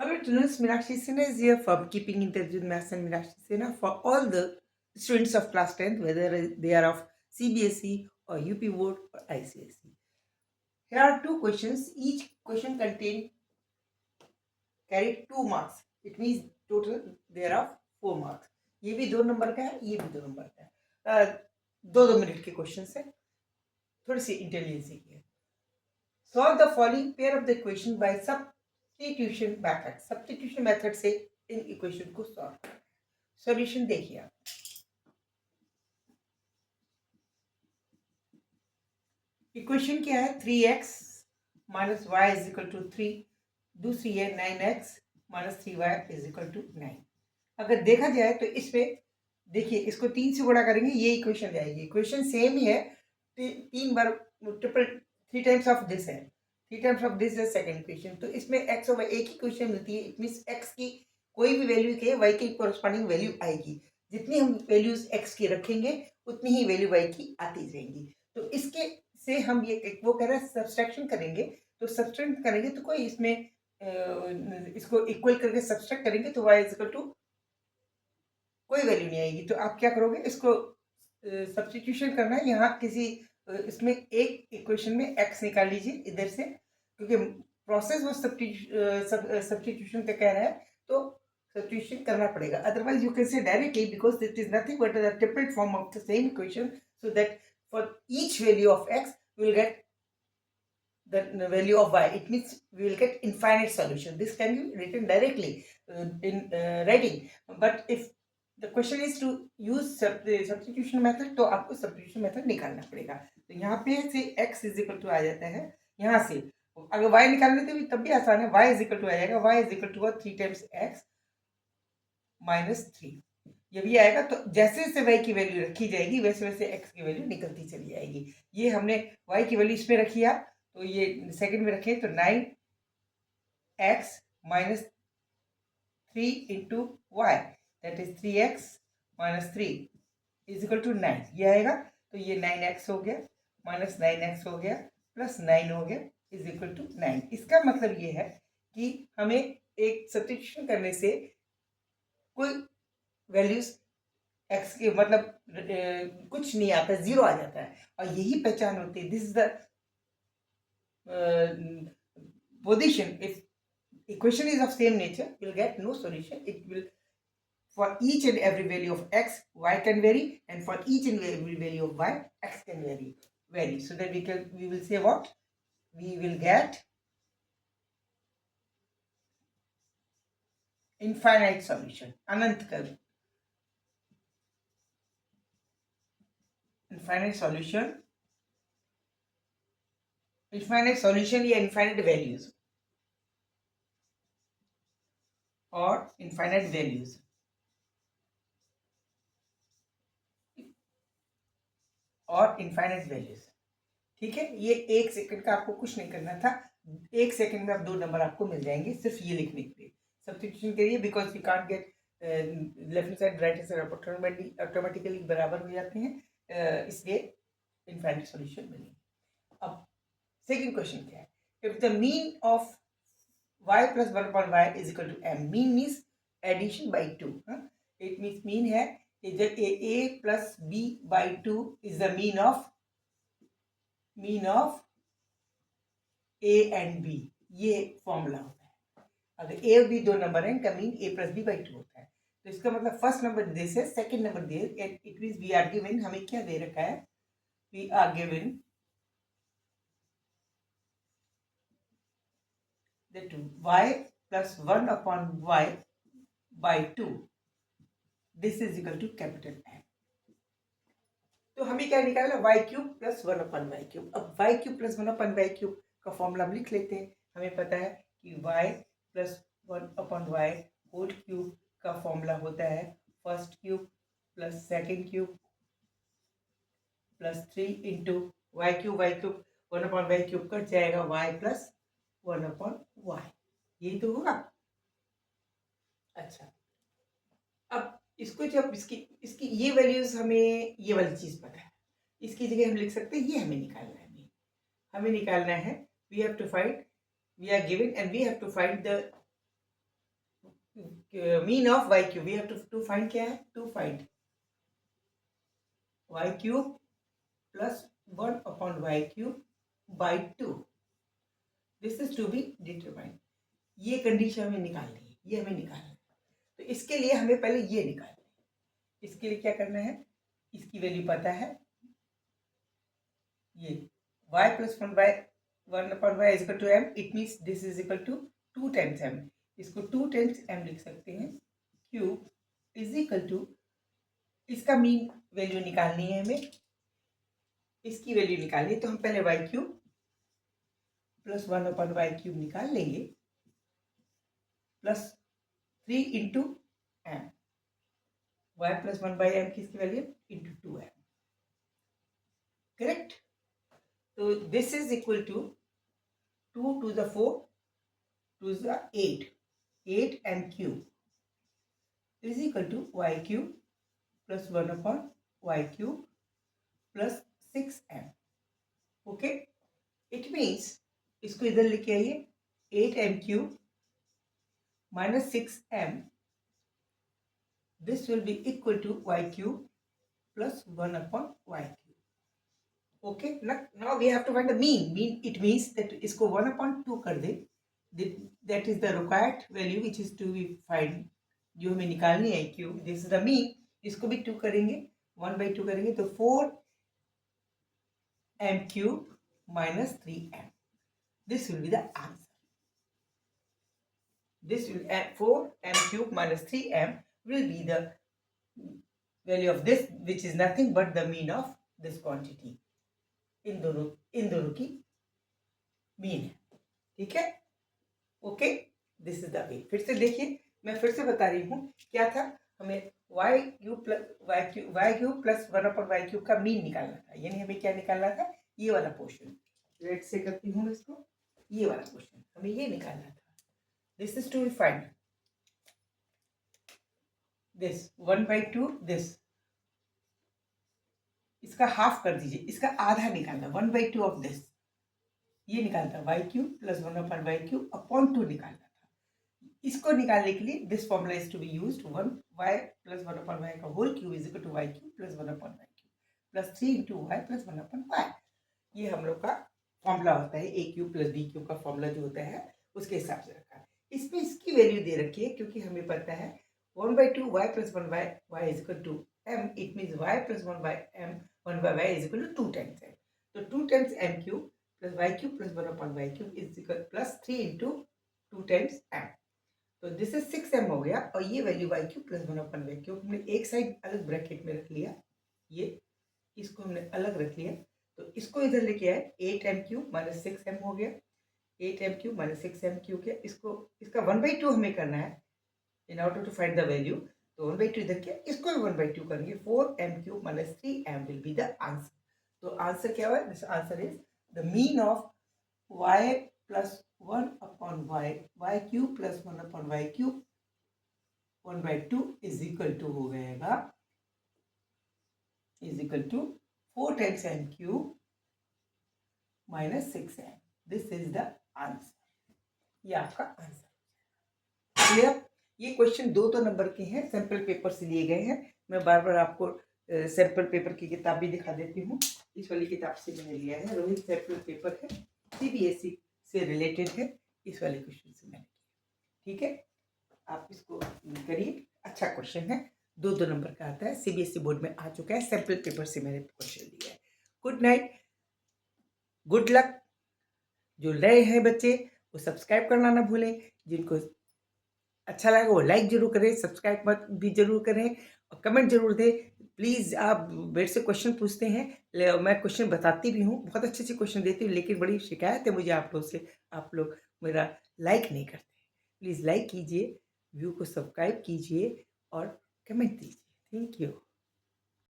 Hello students, Meenakshi Sinha is here from Keeping in Touch with Maths and Meenakshi Sinha for all the students of class 10th, whether they are of CBSE or UP Board or ICSE. Here are two questions. Each question carry 2 marks. It means total there are 4 marks. ये भी 2 number का है, ये भी 2 number का है. 2-2 minute के question है, थोड़ी सी इंटेलिजेंस की है. Solve the following pair of the equation by substitution method. Substitution method से इन इक्वेशन को सॉल्व करना है. सॉल्यूशन देखिए आप. इक्वेशन क्या है? 3x minus y is equal to 3. दूसरी है 9x minus 3y is equal to 9. अगर देखा जाए तो इसमें देखिए, इसको 3 से गुणा करेंगे, ये इक्वेशन जाएगी. इक्वेशन सेम ही है, 3 बार ट्रिपल 3 टाइम्स ऑफ दिस है, 3 टाइम्स ऑफ दिस है सेकंड इक्वेशन. तो इसमें x और y एक ही इक्वेशन मिलती है. इट मींस x की कोई भी वैल्यू के y की कोरस्पॉन्डिंग वैल्यू आएगी. जितनी हम वैल्यूज x की रखेंगे उतनी ही वैल्यू y की आती जाएंगी. तो इसके से हम ये वो कह रहे हैं सब्सट्रैक्शन करेंगे. तो सब्सट्रैक्ट करेंगे तो कोई इसमें इसको इक्वल करके सब्सट्रैक्ट करेंगे तो y इज इक्वल टू कोई वैल्यू नहीं आएगी. तो आप क्या करोगे? इसको सब्स्टिट्यूशन करना है. यहाँ किसी इसमें एक इक्वेशन में x निकाल लीजिए इधर से, क्योंकि प्रोसेस वो सब्स्टिट्यूशन का कह रहा है तो सब्स्टिट्यूशन करना पड़ेगा. Otherwise you can say directly, because it is nothing but the triplet form of the same equation, so that for each value of x we will get the value of y. It means we will get infinite solution. This can be written directly in writing, but if the question is to use substitution method, तो आपको substitution method निकालना पड़ेगा. तो यहाँ पे से x is equal to आ जाता है. यहाँ से अगर y निकालने थे तब भी आसान है. y इज इक्वल टू आ जाएगा, y is equal to 3 times x minus 3. ये भी आएगा. तो जैसे जैसे y की वैल्यू रखी जाएगी वैसे वैसे x की वैल्यू निकलती चली जाएगी. ये हमने y की वैल्यू इसमें रखी है, तो ये सेकंड में रखें तो 9x minus 3 into y, that is 3x minus 3 is equal to 9. ये आएगा. तो ये 9x हो गया माइनस 9x हो गया प्लस 9 हो गया इज इक्वल टू 9. इसका मतलब ये है कि हमें एक सब्स्टिट्यूशन करने से कोई वैल्यूज x के मतलब कुछ नहीं आता, जीरो आ जाता है. और यही पहचान होती है. This is the position. If equation is of same nature, you will get no solution. It will, for each and every value of x, y can vary, and for each and every value of y, x can vary. So that we will say what? We will get infinite solution. अनंत का infinite solution या infinite values और infinite values. और infinite values. ठीक है. ये 1 second का आपको कुछ नहीं करना था. 1 सेकंड में आप 2 नंबर आपको मिल जाएंगे सिर्फ ये लिखने के लिए. सब्स्टिट्यूशन करिए, because you can't get left side right side automatically बराबर हो जाते हैं, इसलिए इनफाइनाइट सॉल्यूशन मिलेंगे. अब सेकंड क्वेश्चन क्या है? If the mean of y plus 1 upon y is equal to m. Mean means addition by 2. It means mean है जब a plus b by 2 is the mean of a and b. ये formula होता है. अगर a और b दो number है, इनका mean a plus b by 2 होता है. तो इसका मतलब फर्स्ट नंबर दिस है, second number this. It means we are given, हमें क्या दे रखा है? We are given that y plus 1 upon y by 2, this is equal to capital M. तो हमें क्या निकालना? y क्यूब प्लस 1 अपन y क्यूब. अब y क्यूब प्लस 1 अपन y क्यूब का फॉर्मूला हम लिख लेते हैं. हमें पता है कि y प्लस 1 अपन y होल क्यूब का फॉर्मूला होता है first cube plus second cube plus 3 into y cube 1 अपन y क्यूब कट जाएगा y प्लस 1 अपन y. यही तो होगा. अच्छा, अब इसको जब इसकी ये वैल्यूज, हमें ये वाली चीज पता है, इसकी जगह हम लिख सकते हैं ये हमें निकालना है. We have to find, we are given and we have to find the mean of y cube, we have to find, क्या है, to find y cube plus 1 upon Y cube by 2. This is to be determined. ये condition हमें निकालनी है, ये हमें निकालना है. तो इसके लिए हमें पहले ये निकालना है. इसके लिए क्या करना है, इसकी वैल्यू पता है, ये y plus 1 upon y is equal to m. It means this is equal to 2 times m. इसको 2 टाइम्स m लिख सकते हैं. क्यूब इज इक्वल टू, इसका मीन वैल्यू निकालनी है हमें, इसकी वैल्यू निकालनी है. तो हम पहले y cube plus 1 upon Y cube निकाल लेंगे, plus 3 into m. Y plus 1 by m किसकी वैल्यू, इंटू 2m. करेक्ट. तो this is equal to 2 to the 4, 2 is the 8, 8m cube is equal to y cube plus 1 upon y cube plus 6m. Okay, it means इसको इधर लेके आइए, 8m cube minus 6m, this will be equal to y cube plus 1 upon y cube. Okay, now we have to find the mean. It means that इसको 1 upon 2 कर दे. That is the required value which is to be find, जो हमें निकालनी है cube. This is the mean. इसको भी 2 करेंगे, 1 by 2 करेंगे तो 4m cube minus 3m. This will be the answer. This will 4m cube minus 3m will be the value of this, which is nothing but the mean of this quantity. इन दोनों की mean है. ठीक है. Okay, this is the way. फिर से देखिए, मैं फिर से बता रही हूँ क्या था, हमें y cube plus 1 upon Y cube का मीन निकालना था. यानी हमें क्या निकालना था, ये वाला पोर्शन. लेट से करती हूँ इसको, ये वाला पोर्शन हमें ये निकालना था. This is to be find this 1 by 2, this इसका हाफ कर दीजिए, इसका आधा निकालना, 1 by 2 ऑफ दिस, ये निकालता है Y cube plus 1 upon Y cube upon 2 निकालना था. इसको निकालने के लिए this formula is to be used. 1 Y plus 1 upon Y का whole cube is equal to Y cube plus 1 upon Y cube plus 3 into Y plus 1 upon Y. ये हम लोग का फॉर्मूला होता है. A cube plus B cube का formula जो होता है उसके हिसाब से रखा है. इसमें इसकी वैल्यू दे रखी है क्योंकि हमें पता है 1 by 2 y plus 1 by y is equal to m. It means y plus 1 by m, 1 by y is equal to 2 times m. So 2 times m cube plus y cube plus 1 upon y cube is equal plus 3 into 2 times m. तो this is 6m हो गया. और ये value y cube plus 1 upon y cube हमने एक side अलग bracket में रख लिया, ये इसको हमने अलग रख लिया. तो इसको इधर लेके आए, 8m क्यूब माइनस 6m हो गया. 8m cube minus 6m cube किया, इसको इसका 1 by 2 हमें करना है in order to find the value. तो 1 by 2 इधर किया, इसको भी 1 by 2 करेंगे. 4m cube minus 3m will be the answer. तो आंसर क्या हुआ? This answer is the mean of y plus 1 upon y cube plus 1 upon y cube 1 by 2 is equal to हो जाएगा, is equal to 4 times m cube minus 6m. This is the answer. ये आपका answer. Clear? ये question 2 number के हैं, sample paper से लिए गए हैं. मैं बार बार आपको सैंपल पेपर की किताब भी दिखा देती हूँ. इस वाली किताब से मैंने लिया है, रोहित सैंपल पेपर है, सीबीएसई से रिलेटेड है. इस वाले क्वेश्चन से मैंने किया. ठीक है, आप इसको करिए. अच्छा क्वेश्चन है, 2 नंबर का आता है, सीबीएसई बोर्ड में आ चुका है. सैंपल पेपर से मैंने क्वेश्चन लिया है. Good night, good luck. जो नए हैं बच्चे वो सब्सक्राइब करना ना भूलें. जिनको अच्छा लगा वो लाइक जरूर करें, सब्सक्राइब भी जरूर करें और कमेंट जरूर दें. प्लीज़, आप मेरे से क्वेश्चन पूछते हैं, मैं क्वेश्चन बताती भी हूँ, बहुत अच्छे क्वेश्चन देती हूँ, लेकिन बड़ी शिकायत है मुझे आप लोग से, आप लोग मेरा लाइक नहीं करते. प्लीज़ लाइक कीजिए, व्यू को सब्सक्राइब कीजिए और कमेंट दीजिए. Thank you.